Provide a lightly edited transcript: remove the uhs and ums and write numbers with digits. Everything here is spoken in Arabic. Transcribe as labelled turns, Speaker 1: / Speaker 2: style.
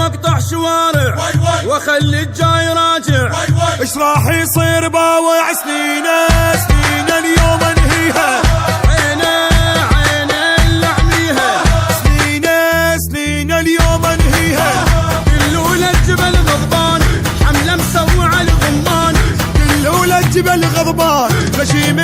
Speaker 1: اقطع شوارع واخلي الجاي راجع.
Speaker 2: ايش راح يصير باوع سنينه سنينه اليوم انهيها.
Speaker 1: عينه عينه اللي اعميها.
Speaker 2: سنينه سنينه اليوم انهيها.
Speaker 1: كلوله الجبل غضبان حمله مسوع الغمان.
Speaker 2: كلوله الجبل غضبان غشيم